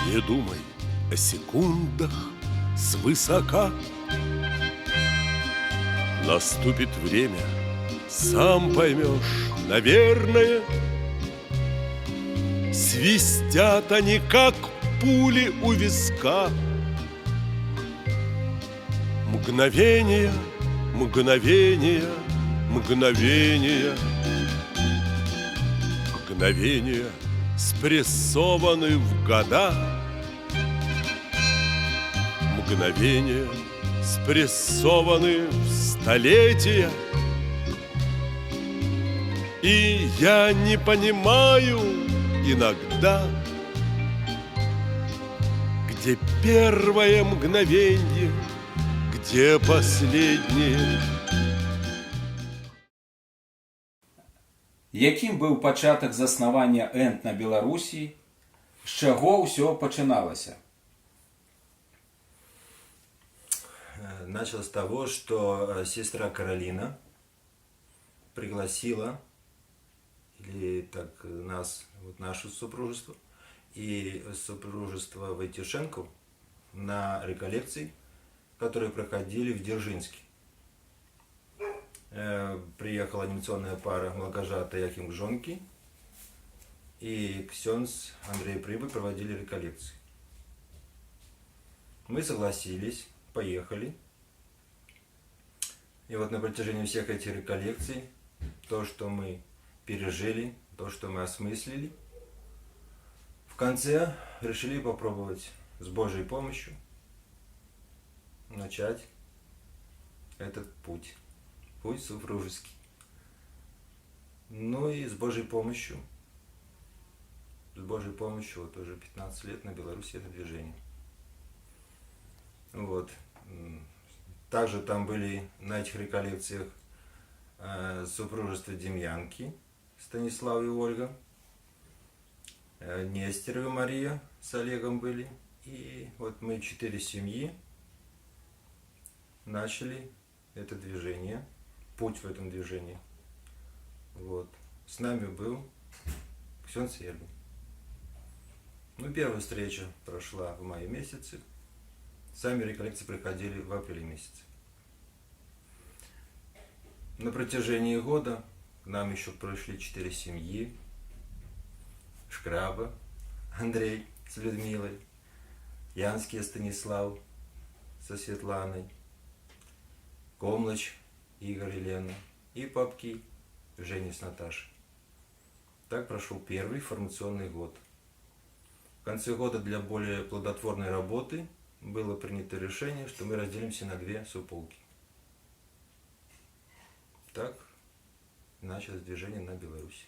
Не думай о секундах свысока. Наступит время, сам поймешь, наверное. Свистят они, как пули у виска. Мгновения, мгновения, мгновения. Мгновения спрессованы в года. Мгновения спрессованы в столетия. И я не понимаю иногда, где первое мгновенье, где последнее. Яким быў пачатак заснавання ЭНТ на Беларусі? З чаго ўсё пачыналася? Начал с того, что сестра Каролина пригласила или так нас, вот наше супружество и супружество Войтюшенко на реколлекции, которые проходили в Дзержинске. Приехала анимационная пара Младожата Яким Гжонки и ксенц Андрей Прибыль проводили реколлекции. Мы согласились, поехали. И вот на протяжении всех этих реколлекций, то, что мы пережили, то, что мы осмыслили, в конце решили попробовать с Божьей помощью начать этот путь супружеский. Ну и с Божьей помощью вот уже 15 лет на Беларуси это движение. Вот. Также там были на этих реколлекциях супружество Демьянки, Станислав и Ольга, Нестерова Мария с Олегом были. И вот мы 4 семьи начали это движение, путь в этом движении. Вот. С нами был ксенц Ергин. Ну, первая встреча прошла в мае месяце. Сами реколлекции проходили в апреле месяце. На протяжении года к нам еще пришли 4 семьи. Шкраба Андрей с Людмилой, Янский Станислав со Светланой, Комлыч Игорь и Лена и Попки Женя с Наташей. Так прошел первый формационный год. В конце года для более плодотворной работы было принято решение, что мы разделимся на 2 суполки. Так началось движение на Беларуси.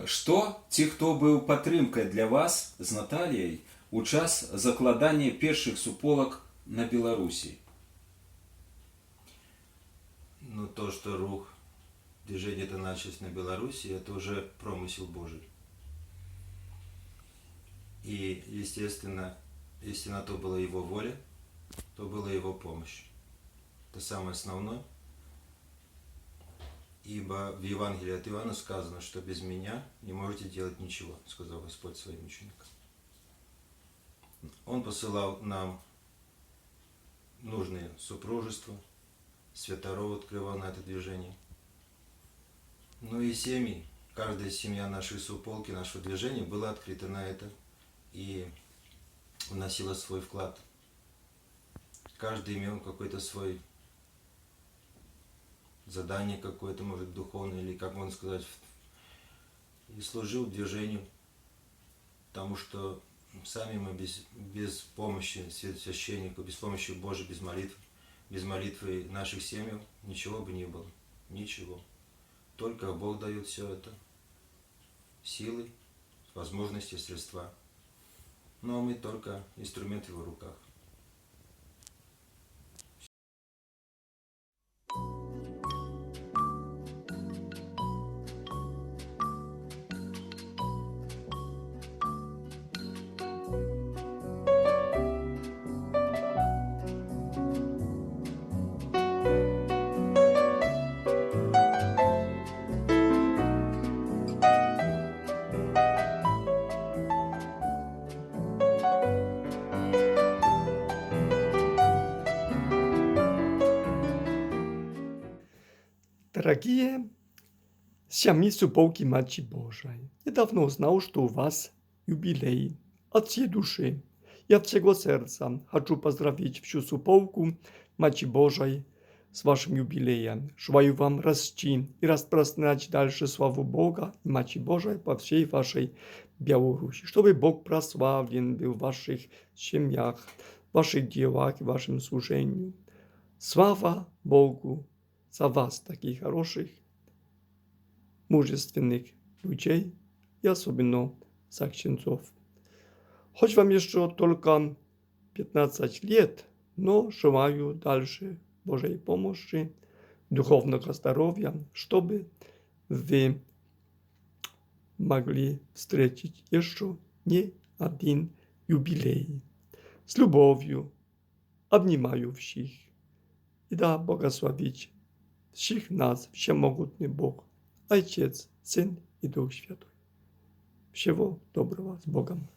Што ці хто быў падтрымкай для вас з Наталіяй у час закладання першых суполак на Беларусі? Ну, то, что рух движение это началось на Беларуси, это уже промысел Божий. И, естественно, если на то была его воля, то была его помощь. Это самое основное. Ибо в Евангелии от Иоанна сказано, что без меня не можете делать ничего, сказал Господь своим ученикам. Он посылал нам нужные супружества, святоров открывал на это движение. Ну и семьи. Каждая семья нашей суполки, нашего движения была открыта на это и вносила свой вклад. Каждый имел какой-то свой задание какое-то, может, духовное, или, как можно сказать, и служил движению, потому что сами мы без помощи священника, без помощи Божьей, без молитвы наших семей ничего бы не было. Ничего. Только Бог дает все это. Силы, возможности, средства. Но мы только инструмент в его руках. Дорогие семьи суполки Матери Божией, недавно узнал, что у вас юбилей. От всей души и от всего сердца хочу поздравить всю суполку Матери Божией с вашим юбилеем. Желаю вам расти и распространять дальше славу Бога и Матери Божией по всей вашей Беларуси, чтобы Бог прославлен был в ваших семьях, в ваших делах и в вашем служении. Слава Богу за вас, таких хороших, мужественных людей, и особенно за księdzów. Choć wam jeszcze tylko 15 лет, но желаю дальше Божьей помощи, духовного здоровья, чтобы вы могли встретить еще не один юбилей. С любовью обнимаю всех. И да благословить всех нас, всемогутный Бог, Отец, Сын и Дух Святой. Всего доброго, с Богом.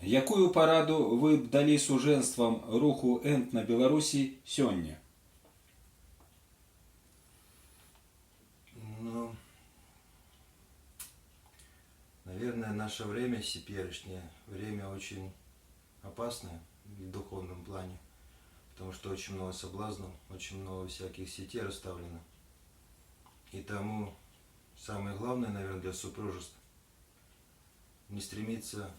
Якую параду вы б далі сужэнствам руху ЭНТ на Беларусі сёння? Ну, наверное, наше время теперешнее, время очень опасное в духовном плане, потому что очень много соблазнов, очень много всяких сетей расставлено. И тому самое главное, наверное, для супружества не стремиться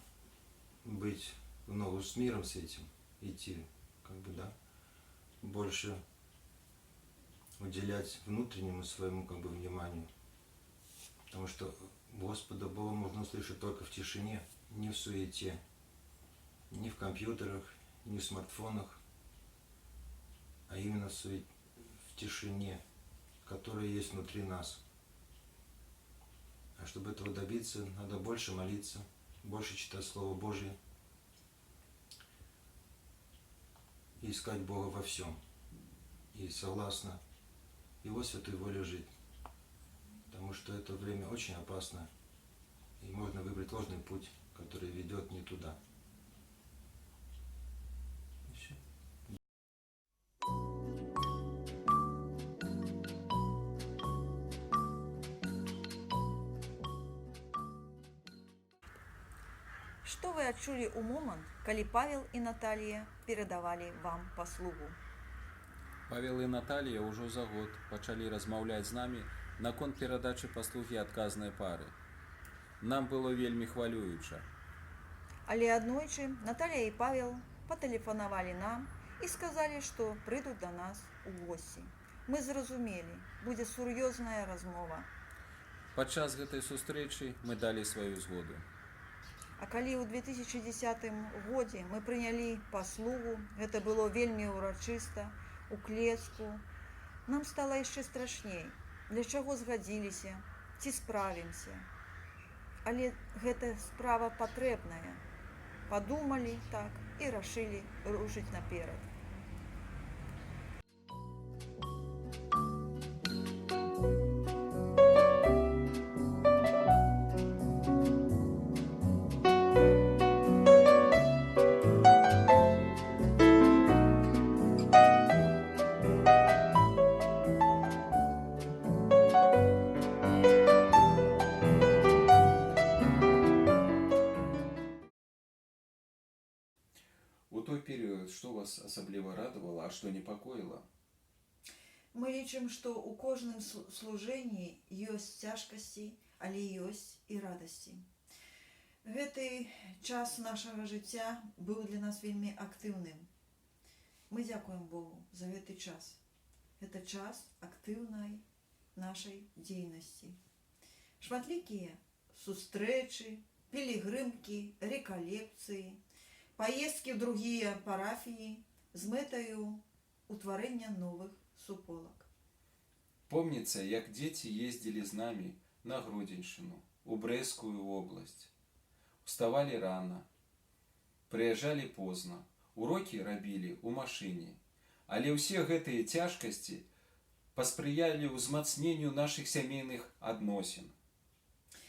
быть в ногу с миром с этим, идти, больше уделять внутреннему своему вниманию. Потому что Господа Бога можно услышать только в тишине, не в суете, не в компьютерах, не в смартфонах, а именно в тишине, которая есть внутри нас. А чтобы этого добиться, надо больше молиться, больше читать Слово Божие и искать Бога во всем. И согласно Его святой воле жить. Потому что это время очень опасно. И можно выбрать ложный путь, который ведет не туда. И всё. Што вы адчулі ў момант, калі Павел і Наталья перадавалі вам паслугу? Павел і Наталія ўжо за год пачалі размаўляць з намі наконт перадачы паслугі адказнай пары. Нам было вельмі хвалююча. Але аднойчы Наталья і Павел патэлефанавалі нам і сказалі, што прыйдуць да нас у госці. Мы зразумелі, будзе сур'ёзная размова. Падчас гэтай сустрэчы мы далі сваю згоду. А калі ў 2010 годзе мы прынялі паслугу, гэта было вельмі ўрачыста, у клецку, нам стала яшчэ страшней. Для чаго згадзіліся, ці справімся. Але гэта справа патрэбная. Падумалі так і рашылі рушыць наперад. У той перыяд што вас асабліва радавала, а што непакоіла? Мы лічым, што ў кожным служэнні ёсць цяжкасці, але ёсць і радасці. Гэты час нашага жыцця быў для нас вельмі актыўным. Мы дзякуем Богу за гэты час. Гэта час актыўнай нашай дзейнасці. Шматлікія сустрэчы, пілігрымкі, рэкалекцыі, поездки в другие парафии з мэтаю утварэння новых суполак. Помніцца, як дзеці ездзілі з намі на Гродзеншчыну, у Брэскую область. Уставалі рана, прыязджалі позна, урокі рабілі ў машыне. Але ўсе гэтыя цяжкасці паспрыялі ўзмацненню нашых сямейных адносін.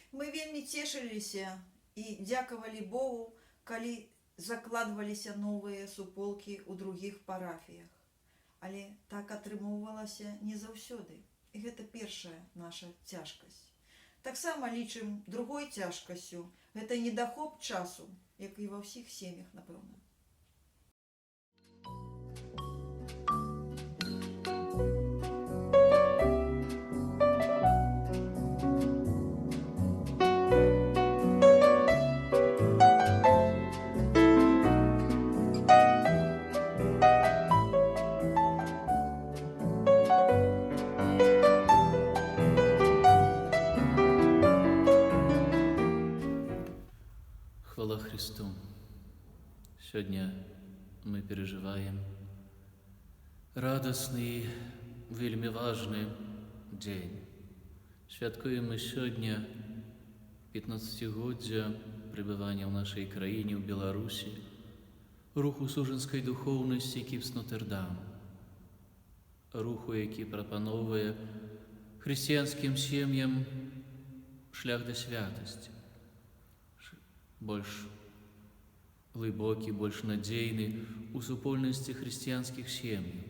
Мы вельмі цешыліся і дзякавалі Богу, калі закладваліся новыя суполкі ў другіх парафіях. Але так атрымоўвалася не заўсёды. І гэта першая наша цяжкасць. Таксама лічым другой цяжкасцю гэта недахоп часу, як і ва ўсіх сем'ях, напэўна. Хвала Христу! Сегодня мы переживаем радостный, вельми важный день. Святкуем мы сегодня 15-годдзя пребывания в нашей краине, в Беларуси, руху сужанской духовности Кіпс Нотр-Дам, руху, які прапановує християнским сем'ям шлях до святости. Больш глибокі, больш надзейны у супольнасці хрысціянскіх сем'яў.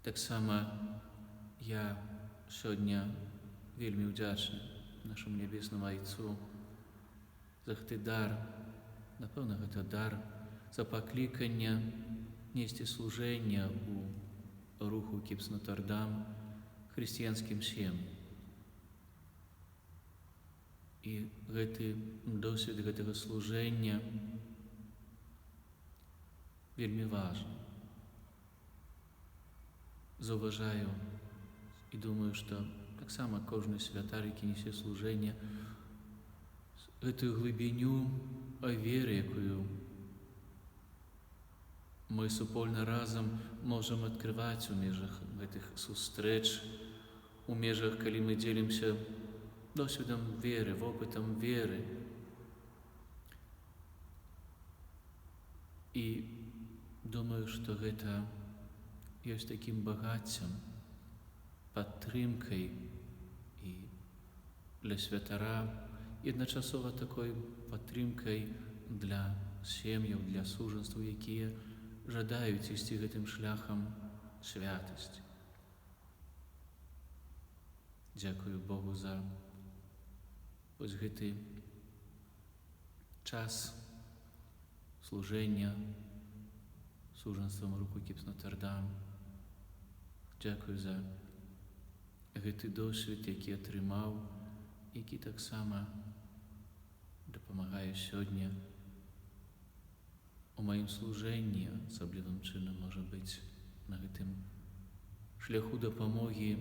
Таксама я сёння вельмі ўдзячны нашаму нябеснаму Айцу за гэты дар, напэўна, гэта дар за пакліканне несці служэння ў руху Кіпс Нотр-Дам хрысціянскім сем'ям. І гэты досвед гэтага служэння вельмі важны. Заўважаю і думаю, што таксама кожны святар, які несе служэнне, гэтую глыбіню веры, якую мы супольна разам можам адкрываць у межах гэтых сустрэч, у межах, калі мы дзелімся досведом веры, опытом веры. І думаю, што гэта ёсць такім багаццем, падтрымкай і для святара, і адначасова такой падтрымкай для сем'яў, для сужанстваў, якія жадаюць ісці гэтым шляхам святасці. Дзякую Богу за вось гэты час служення сужанствам руху Екіп Нотр-Дам. Дякую за гэты досвід, які атрымаў, які таксама дапамагае сёння у маім служэнні, асаблівым чынам, можа быць, на гэтым шляху дапамогі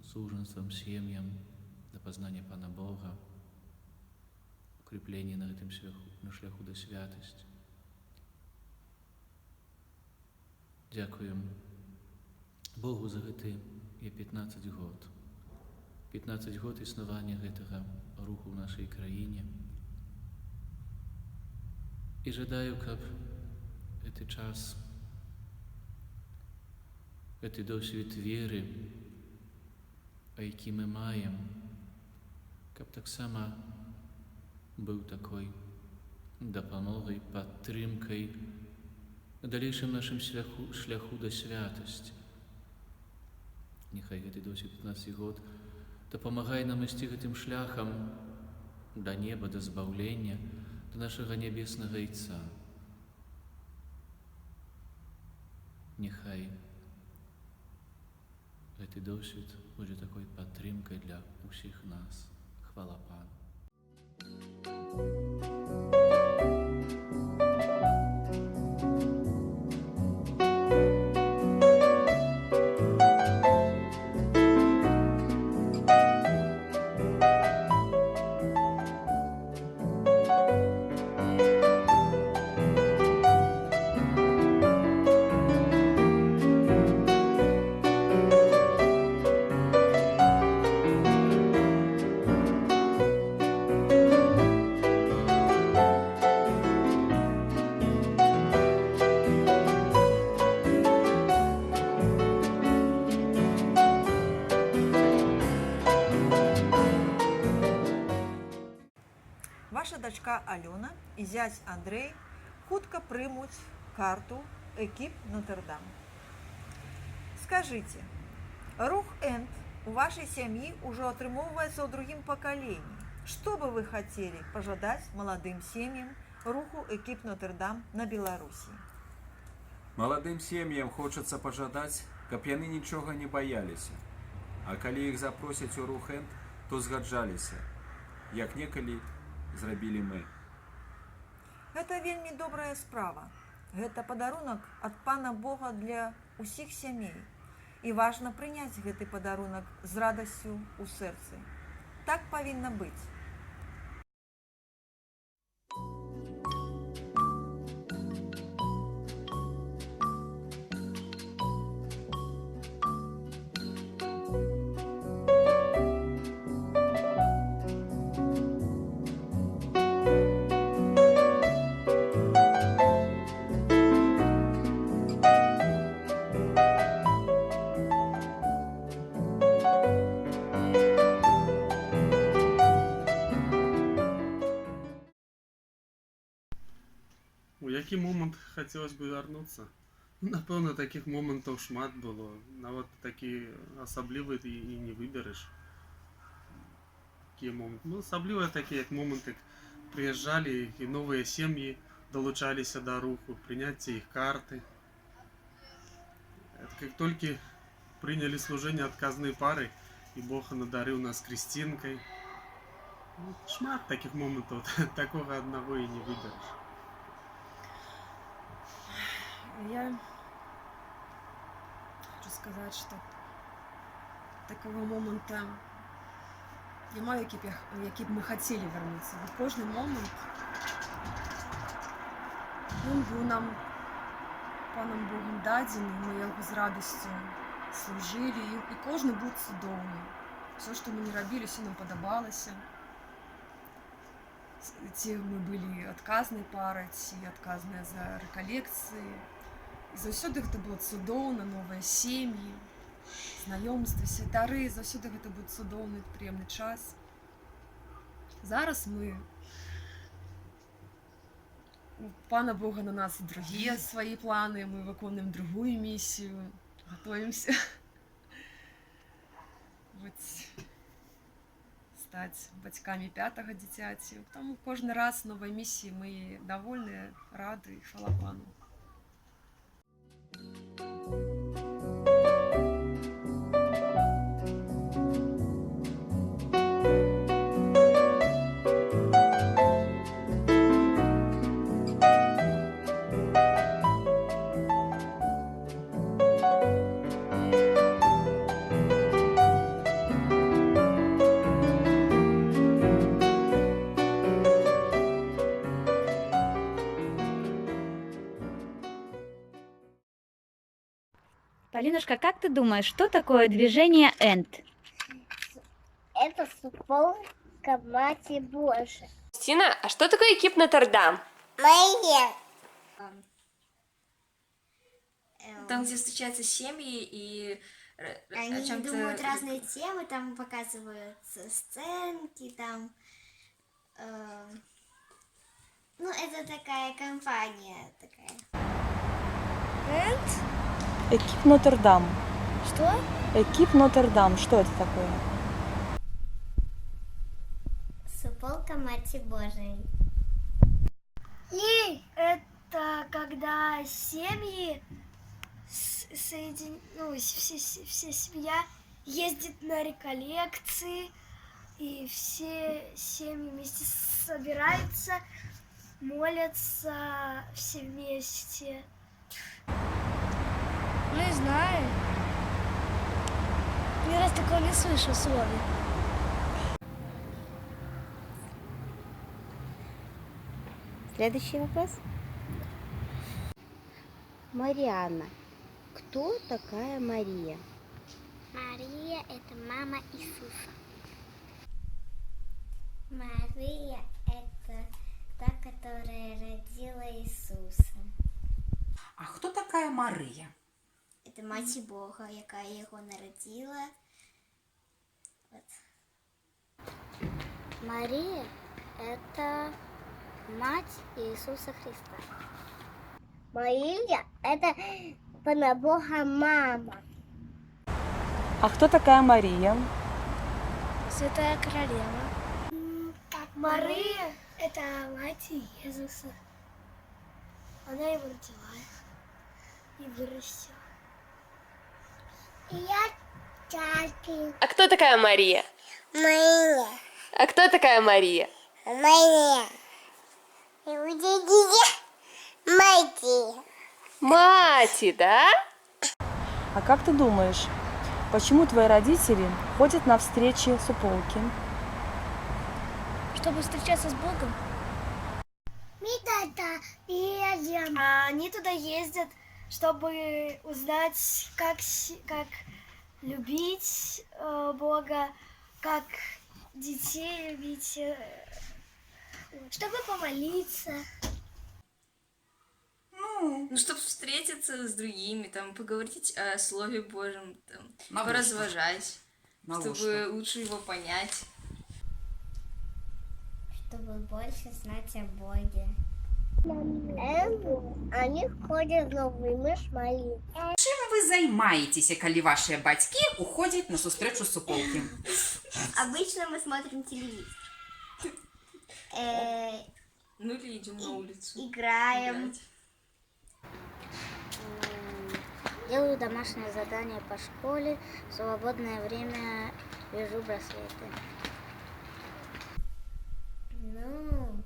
сужанствам, сем'ям, да пазнання Пана Бога, укріплення на гэтым шляху да святасці. Дзякуем Богу за гэты 15 год. 15 год існавання гэтага руху ў нашай краіне. І жадаю, каб гэты час, гэты досвід веры, які мы маем, каб таксама быў такой дапамогай, падтрымкай на далейшым нашым шляху да святасці. Няхай гэты досвід 15 год дапамагае нам ісці гэтым шляхам да неба, да збаўлення, да нашага нябеснага Айца. Няхай гэты досвід будзе такой падтрымкай для ўсіх нас. Хвала Пану. Ваша дачка Алёна і зять Андрэй хутка прымуць карту Екіп Нотр-Дам. Скажыце, рух Энд у вашай сям'і ўжо атрымоўваецца ў другім пакаленні. Што бы вы хацелі пажадаць маладым сем'ям руху Екіп Нотр-Дам на Беларусі? Маладым сем'ям хочацца пажадаць, каб яны нічога не баяліся. А калі іх запросяць у рух Энд, то згаджаліся, як некалі зрабілі мы. Гэта вельмі добрая справа. Гэта падарунак ад Пана Бога для ўсіх сямей. І важна прыняць гэты падарунак з радасцю ў сэрцы. Так павінна быць. У які момант хацелось бы вярнуцца? Напэўна, такіх момантаў шмат было. Нават такі асаблівы ты і не выбераш. Такія моманты. Ну, асабліва такія, як моманты, прыязджалі і новыя сем'і далучаліся да руху, прыняцце іх карты. Як толькі прынялі служэнне адказнай пары, і Бог надарыў нас крысцінкай. Шмат такіх момантаў, такога аднаго і не выбераш. Я хочу сказать, что такого момента няма, які б мы хотели вернуться. Вот кожный момент, он был нам Паном Богом дадзены, мы его з радостью служили, и кожны был цудоўны. Все, что мы не робили, все нам подобалось. Ці мы были адказнай парай, ці адказныя за рэкалекцыі. І заўсёды гэта было цудоўна, новыя сем'і, знаёмствы, святары, заўсёды гэта быў цудоўны, прыемны час. Зараз мы у Пана Бога на нас другія свае планы, мы выконуем другую місію, готовимся. Вот стаць бацькамі 5-га дзіцяці. Таму кожны раз новай місіі мы давольныя, рады, хвала пану. Полинушка, как ты думаешь, что такое движение ЭНТ? Это суполка Мати Божией. Стина, а что такое Экип Нотр-Дам? Моя. Там, где встречаются семьи и Они думают разные темы, там показывают сценки, там... ну, это такая компания такая. Экип Нотр-Дам. Что? Экип Нотр-Дам. Что это такое? Суполка Мати Божией. И это когда семьи вся семья ездит на реколлекции, и все семьи вместе собираются, молятся все вместе. Не знаю. Ни раз такого не слышал слова. Следующий вопрос. Марианна. Кто такая Мария? Мария – это мама Иисуса. Мария – это та, которая родила Иисуса. А хто така Мария? Это мать Бога, яка його народила. Вот. Мария – это мать Иисуса Христа. Мария – это Пана Бога мама. А кто такая Мария? Святая королева. Мария – это мать Иисуса. Она его родила и вырастила. А кто такая Мария? Мария. А кто такая Мария? Мария. Мать. Мати, да? А как ты думаешь, почему твои родители ходят на встречи суполки? Чтобы встречаться с Богом. Мы туда едем. Они туда ездят, чтобы узнать, как любить Бога, как детей любить, чтобы помолиться. Ну, чтобы встретиться с другими, там, поговорить о Слове Божьем, там, поразважать, чтобы лучше его понять. Чтобы больше знать о Боге. Они ходят в новий миш молитву. Чим ви займаєтеся, коли ваші батьки уходять на зустрічу суполки? Обычно мы смотрим телевизор. Ну или идем на улицу. Играем. Играть. Делаю домашнее задание по школе. В свободное время вяжу браслеты. Ну,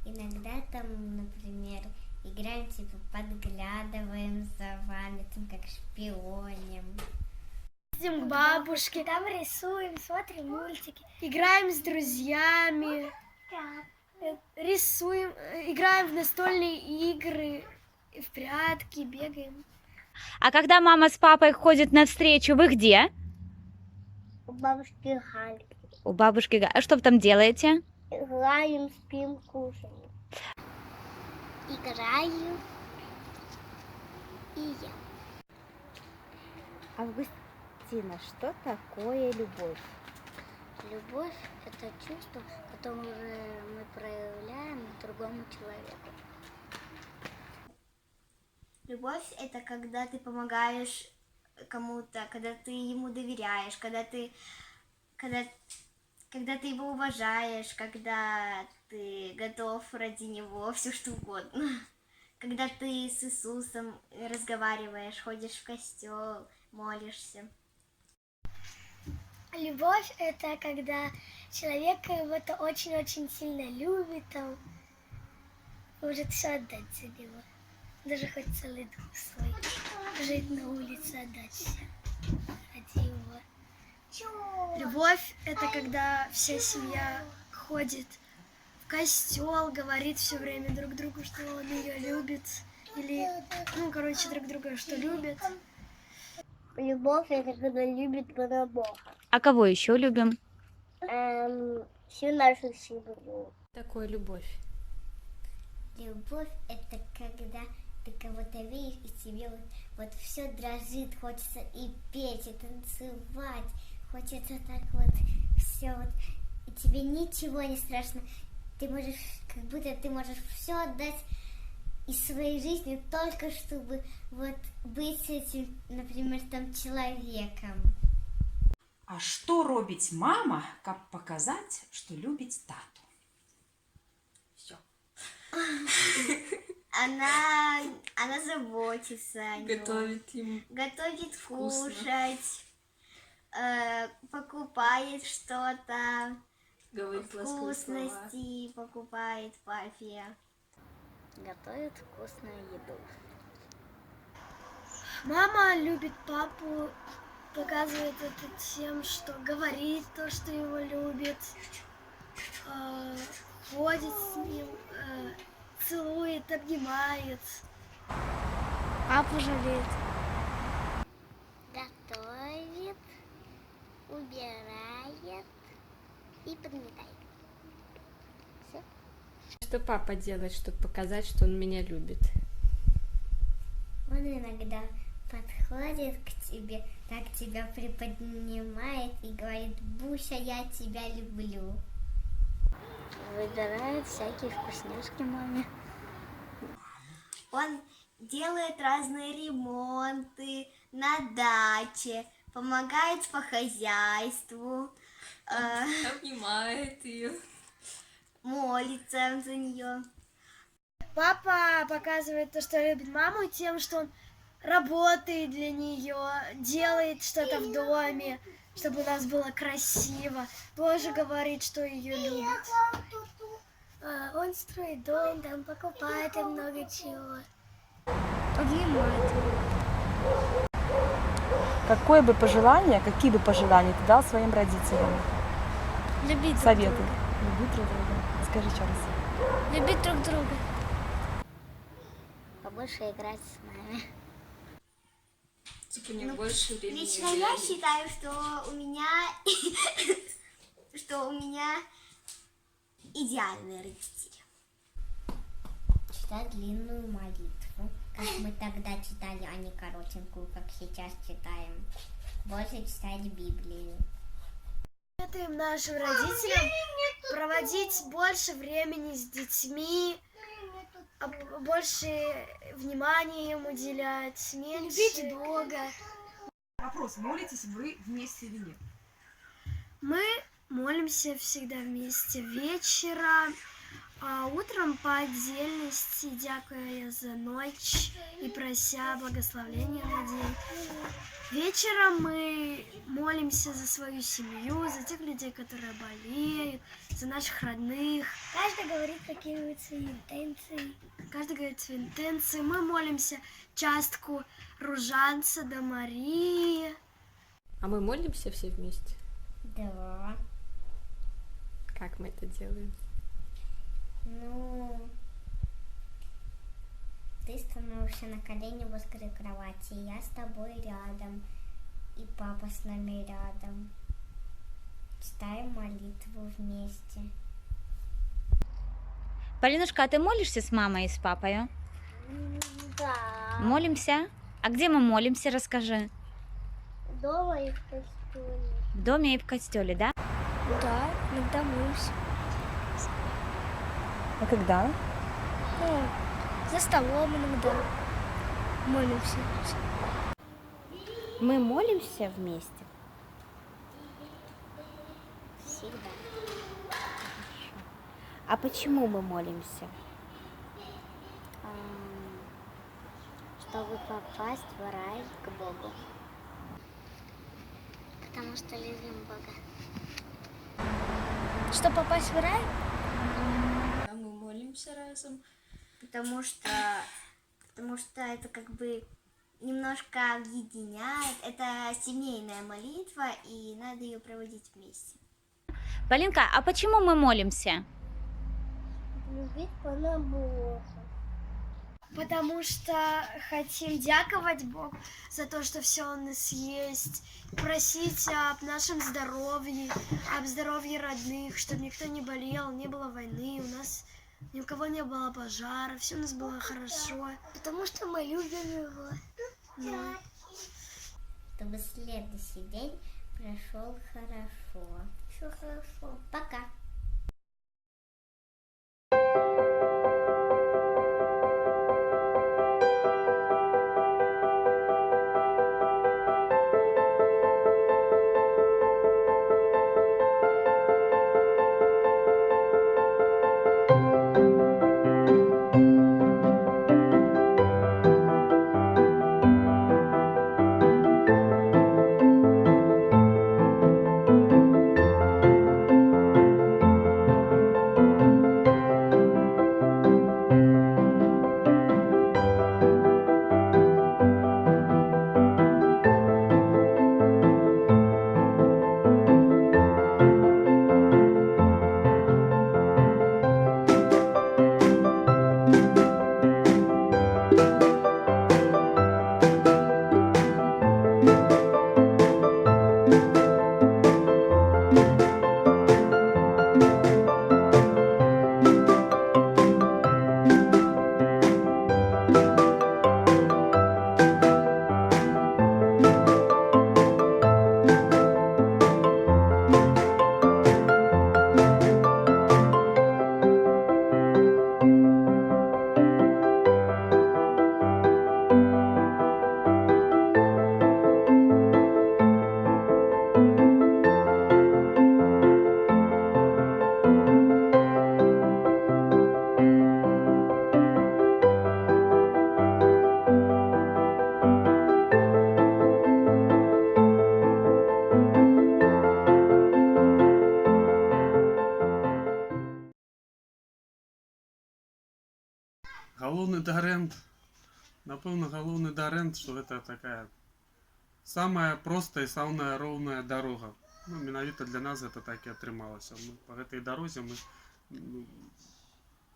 иногда там, например, играем, типа, подглядываем за вами, там, как шпионим. Идем к бабушке, там рисуем, смотрим мультики, играем с друзьями, рисуем, играем в настольные игры, в прятки, бегаем. А когда мама с папой ходят на встречу, вы где? У бабушки Гали. У бабушки. А что вы там делаете? Играем, спим, кушаем. Играю и ем. Августина, что такое любовь? Любовь – это чувство, которое мы проявляем к другому человеку. Любовь – это когда ты помогаешь кому-то, когда ты ему доверяешь, когда когда ты его уважаешь, когда ты готов ради него все что угодно. Когда ты с Иисусом разговариваешь, ходишь в костел, молишься. Любовь — это когда человек кого-то очень-очень сильно любит, там, может все отдать за него. Даже хоть целый дух свой. Жить на улице, отдать все ради его. Любовь — это когда вся семья ходит в костел, говорит все время друг другу, что он ее любит. Или, друг друга, что любит. Любовь — это когда любит Бога. А кого еще любим? Всю нашу семью. Такое любовь. Любовь — это когда ты кого-то видишь, и тебе вот все дрожит, хочется и петь, и танцевать, хочется так вот все вот, и тебе ничего не страшно, ты можешь, как будто ты можешь все отдать из своей жизни только чтобы вот быть с этим, например, там человеком. А што робіць мама, каб паказаць, што любіць тату? Она заботится о нем. Готовит ему. Готовит вкусно. кушать, покупает что-то, Говорит ласковые слова. вкусности покупает папе. Готовит вкусную еду. Мама любит папу, показывает это тем, что говорит то, что его любит, ходит с ним, целует, обнимает. Папу жалеет. Готовит, убирает и подметает. Что папа делает, чтобы показать, что он меня любит? Он иногда подходит к тебе, так тебя приподнимает и говорит: Буся, я тебя люблю. Выбирает всякие вкусняшки маме. Он делает разные ремонты на даче, помогает по хозяйству, Обнимает ее. молится за нее. Папа показывает то, что любит маму, тем, что он работает для нее, делает что-то в доме, чтобы у нас было красиво. Тоже говорит, что ее любит. Он строит дом, там покупает им много чего. Обнимает. Какие бы пожелания ты дал своим родителям? Любить Советы. Любить друг друга. Скажи еще раз. Любить друг друга. Побольше играть с нами. Типа не больше времени. Лично я считаю, что у меня идеальные родители. Читать длинную молитву, как мы тогда читали, а не коротенькую, как сейчас читаем. Больше читать Библию. Советуем нашим родителям проводить больше времени с детьми, больше внимания им уделять, меньше Бога. Вопрос, молитесь вы вместе или нет? Мы молимся всегда вместе вечером, а утром по отдельности, дякуя за ночь и прося благословения на день. Вечером мы молимся за свою семью, за тех людей, которые болеют, за наших родных. Каждый говорит, какие будут свои интенции. Каждый говорит свои интенции. Мы молимся частку Ружанца до Марии. А мы молимся все вместе? Да. Как мы это делаем? Ну, ты становишься на колени возле кровати, я с тобой рядом, и папа с нами рядом. Читаем молитву вместе. Полинушка, а ты молишься с мамой и с папой? Да. Молимся? А где мы молимся, расскажи. Дома и в костюме. В доме и в костеле, да? Да, иногда молимся. А когда? За столом иногда молимся. Мы молимся вместе. Всегда. А почему мы молимся? Чтобы попасть в рай к Богу. Потому что любим Бога. Чтобы попасть в рай? Мы молимся разом. Потому что это как бы немножко объединяет. Это семейная молитва, и надо ее проводить вместе. Полинка, а почему мы молимся? Любить Пана Бога. Потому что хотим дяковать Богу за то, что все у нас есть, просить об нашем здоровье, об здоровье родных, чтобы никто не болел, не было войны, у нас ни у кого не было пожара, все у нас было хорошо. Потому что мы любим его. Да. Чтобы следующий день прошел хорошо. Все хорошо. Пока. Галоўны дарэнт, напэўна, галоўны дарэнт, што гэта такая самая простая і самая роўная дарога. Ну, менавіта для нас гэта так і атрымалася. Мы па гэтай дарозе мы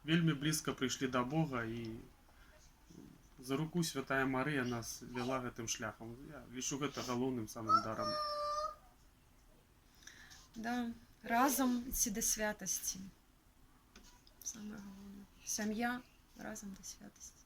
вельмі блізка прыйшлі да Бога, і за руку Святая Марыя нас вяла гэтым шляхам. Я лічу гэта галоўным самым дарам. Да, разом ідці да святасці. Самае галоўнае. Сям'я разом до святости.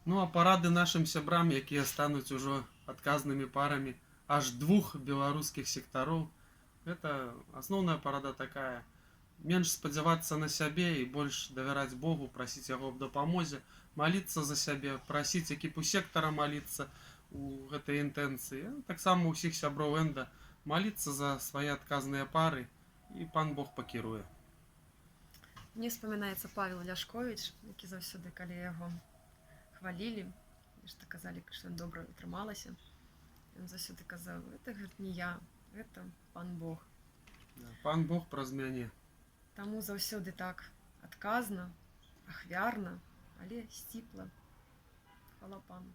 Ну а парады нашим сябрам, якія стануць ужо адказнымі парамі аж 2 беларускіх сектароў, гэта асноўная парада такая: менш спадзявацца на сябе і больш давяраць Богу, прасіць яго аб дапамозе, маліцца за сябе, прасіць экіпу сектара маліцца у гэтай інтэнцыі. Таксама ўсіх сяброў Энда маліцца за свае адказныя пары, і пан Бог пакіруе. Мне вспоминается Павел Ляшкович, які заўсёды, калі яго хвалілі, што казалі, што ён добра атрымалася, ён заўсёды казаў: это, говорит, не я, это пан Бог. Пан Бог праз мяне. Таму заўсёды так адказна, ахвярна, але сціпла. Хвала пану.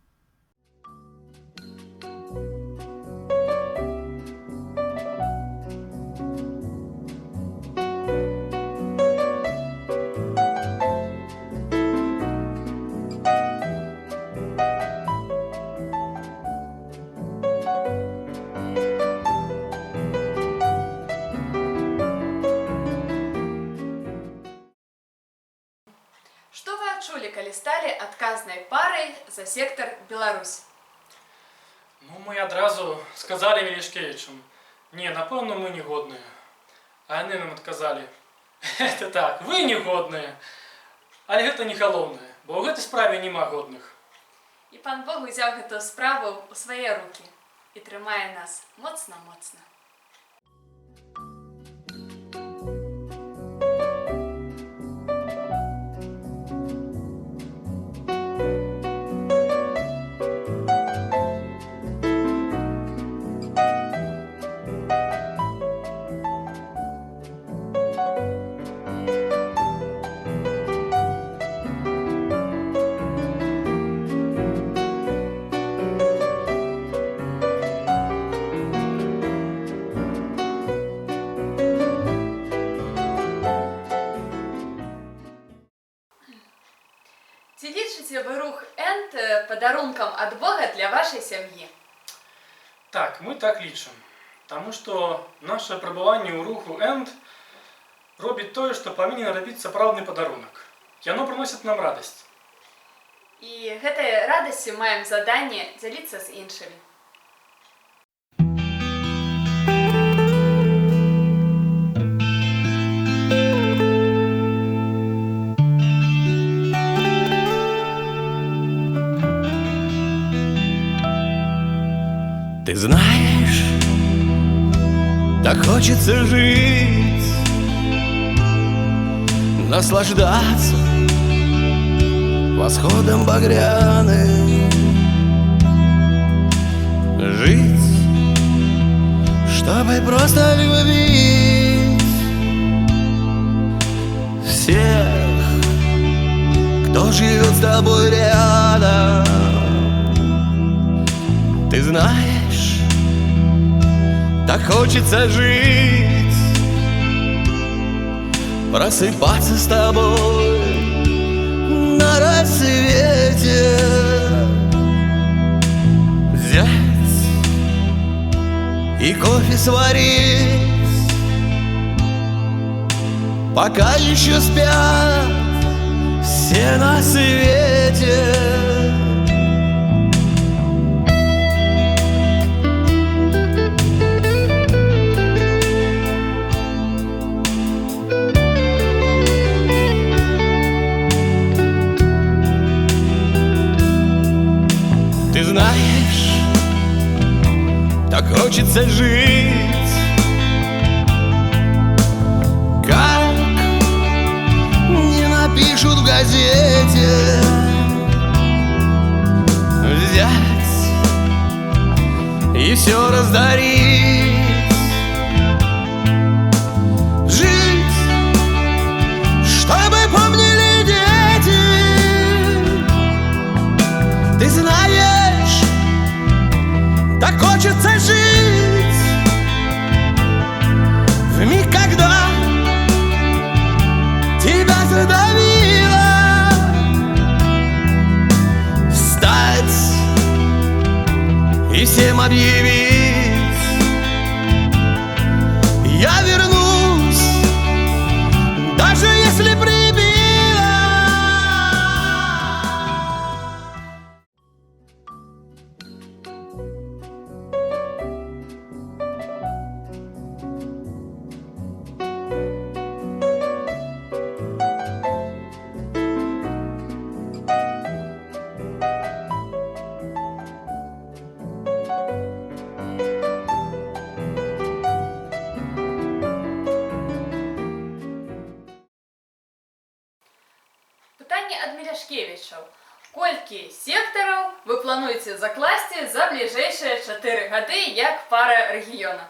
калі сталі адказнай парай за сектар Беларусь? Ну, мы адразу сказали Велішкевічам: не, напэўна, мы не годныя. А яны нам адказалі: это так, вы не годныя, але гэта не галоўнае, бо ў гэтай справе няма годных. І пан Бог узяў гэту справу ў свае рукі і трымае нас моцна-моцна. Ці лічыце вы рух ЭНТ падарункам ад Бога для вашай сям'і? Так, мы так лічым. Таму што наше прабыванне ў руху ЭНТ робіць тое, што павінен рабіць сапраўдны падарунак. Яно прыносіць нам радасць. І гэтай радасцю маем заданне дзяліцца з іншымі. Ты знаешь, так хочется жить, наслаждаться восходом багряным, жить, чтобы просто любить всех, кто живет с тобой рядом. Ты знаешь, так хочется жить, просыпаться с тобой на рассвете, взять и кофе сварить, пока еще спят все на свете. Ты знаешь, так хочется жить, как не напишут в газете, взять и все раздарить, жить, чтобы помнили дети. Ты знаешь, так хочется жить в миг, когда тебя задавило, встать и всем объявить: я вернусь, даже если прибило. Пытанне ад Міляшкевічаў. Колькі сектараў вы плануеце закласці за бліжэйшыя 4 гады як пара рэгіёна?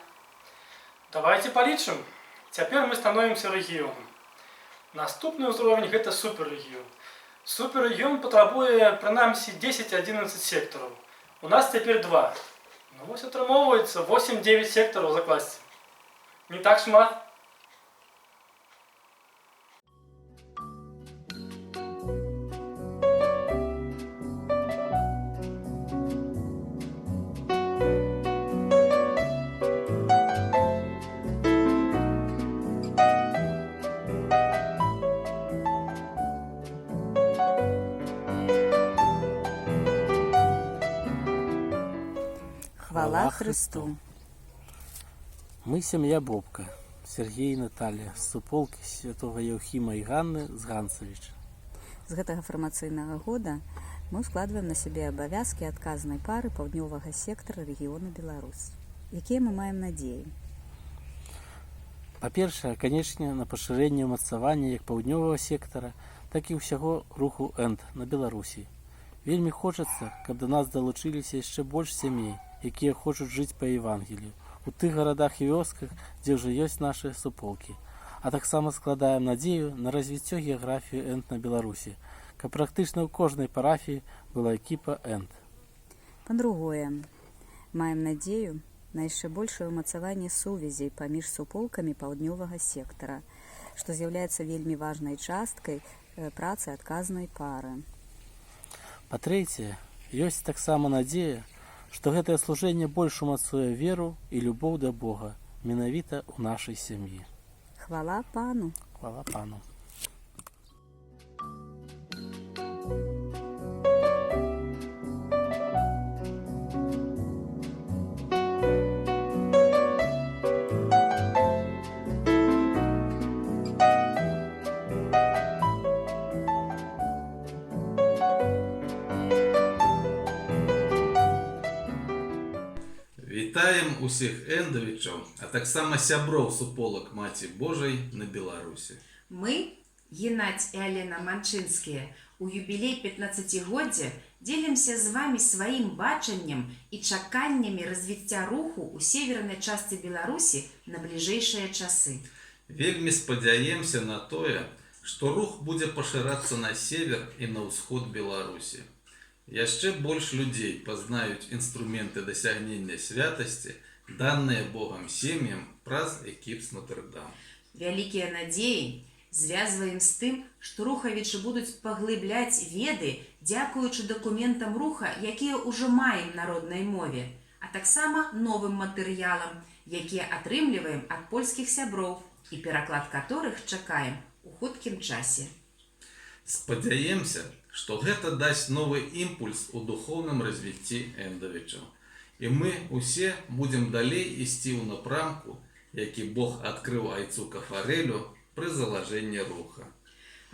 Давайте полічым. Цяпер мы становімся рэгіёнам. Наступны ўзровень гэта суперлегіён. Суперлегіён патрабуе прынамсі 10-11 сектараў. У нас цяпер 2. Ну вось атрымоўваецца 8-9 сектараў закласці. Не так шмат. Хвала Христу! Мы семья Бобка, Сергей и Наталья, с суполки святого Еўхіма і Ганны з Ганцевіча. З гэтага фармацыйнага года мы складваем на сябе абавязкі адказнай пары паўднёвага сектара рэгіёну Беларусь. Якія мы маем надзеі? Па-першае, канечне, на пашырэнне ўмацавання як паўднёвага сектара, так і ўсяго руху ЭНТ на Беларусі. Вельмі хочацца, каб да нас далучыліся яшчэ больш сямей, якія хочуць жыць па Евангелію, у тых гарадах і вёсках, дзе ўжо ёсць нашы суполкі. А таксама складаем надзею на развіццё геаграфіі ЭНТ на Беларусі, каб практычна ў кожнай парафіі была экіпа ЭНТ. Па-другое, маем надзею на яшчэ большее ўмацаванне сувязей паміж суполкамі паўднёвага сектара, што з'яўляецца вельмі важнай часткай працы адказнай пары. Па-трэцяе, ёсць таксама надзея, што гэтае служэнне больш умацуе веру і любоў да Бога, менавіта ў нашай сям'і. Хвала Пану! Хвала Пану! Вітаем усіх эндавічаў, а таксама сяброў суполак Маці Божай на Беларусі. Мы, Геннадзь и Алена Манчынскія, у юбілей 15-годдзя дзелімся з вами сваім бачаннем і чаканнямі развіцця руху ў севернай частцы Беларусі на бліжэйшыя часы. Вельмі спадзяемся на тое, што рух будзе пашырацца на север і на ўсход Беларусі. Яшчэ больш людзей пазнаюць інструменты дасягнення святасці, даныя Богам сем'ям праз экіпс Нотр-Дам. Вялікія надзеі звязваем з тым, што рухавічы будуць паглыбляць веды, дзякуючы дакументам руха, якія ўжо маем на роднай мове, а таксама новым матэрыялам, якія атрымліваем ад польскіх сяброў і пераклад каторых чакаем у хуткім часе. Спадзяемся, што гэта дасць новы імпульс у духоўным развіцці эндавічаў. І мы усе будзем далей ісці ў напрамку, які Бог адкрыў айцу Кафарэлю пры залажэнні руха.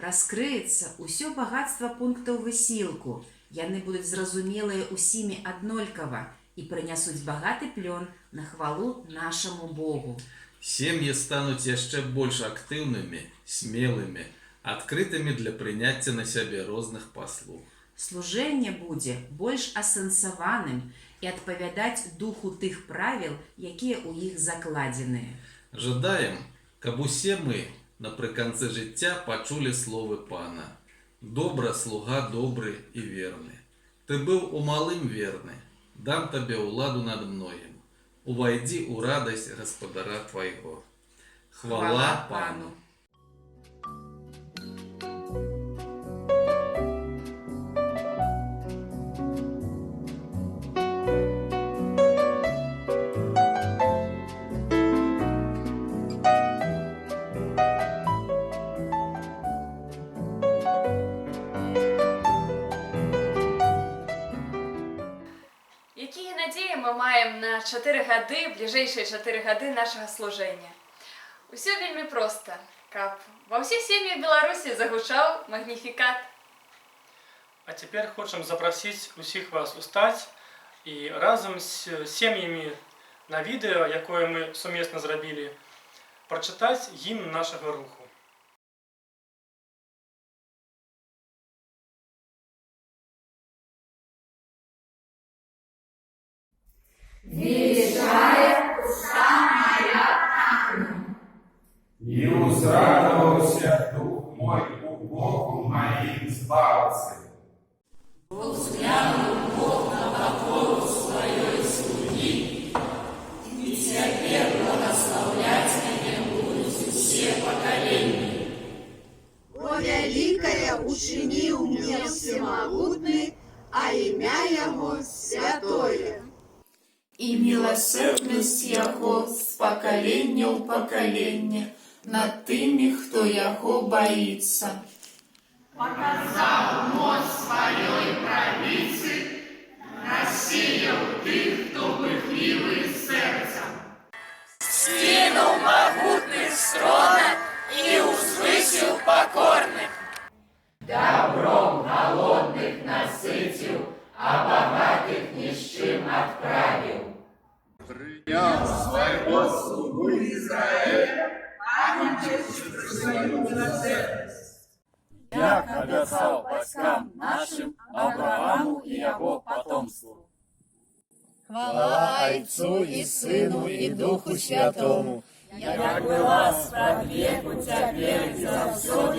Раскрыецца ўсё багацтва пунктаў высілку. Яны будуць зразумелыя усімі аднолькава і прынясуць багаты плён на хвалу нашаму Богу. Сем'і стануць яшчэ больш актыўнымі, смелымі, адкрытымі для прыняцця на сябе розных паслуг. Служэнне будзе больш асэнсаваным і адпавядаць духу тых правіл, якія ў іх закладзеныя. Жадаем, каб усе мы напрыканцы жыцця пачулі словы Пана. Добра, слуга добры і верны. Ты быў у малым верны, дам табе ўладу над многім. Увайдзі ў радасць гаспадара твайго. Хвала Пану! Якія надзеі мы маем на 4 гады, бліжэйшыя 4 гады нашага служэння? Усё вельмі проста, каб ва ўсіх сем'ях Беларусі загучаў магніфікат. А теперь хочам запросить усіх вас устаць і разам з сем'ямі на відэо, якое мы сумесна зрабілі, прачытаць гімн нашага руху. Величая душа моя Пану, и узрадовался дух мой у Богу моим збавцы. Взглянул Бог на покору своей слуги, и теперь благословлять меня будут все поколения. О великое учинил мне всемогутный, а имя Его святое. И милосердность Его с поколения в поколение над теми, кто Его боится. Показал моць своей правицы, рассеял тых, кто пыхлив сміливих серцем. Скинув могутних з трона і узвисив покорних. Добром голодных насытил, а богатых ни с чем отправил. Принял своего слугу Израиля, як обяцав батькам нашим, Аврааму і його потомству. Хвала Отцу і Сину і Духу Святому, як була справедливо, тепер і завсюди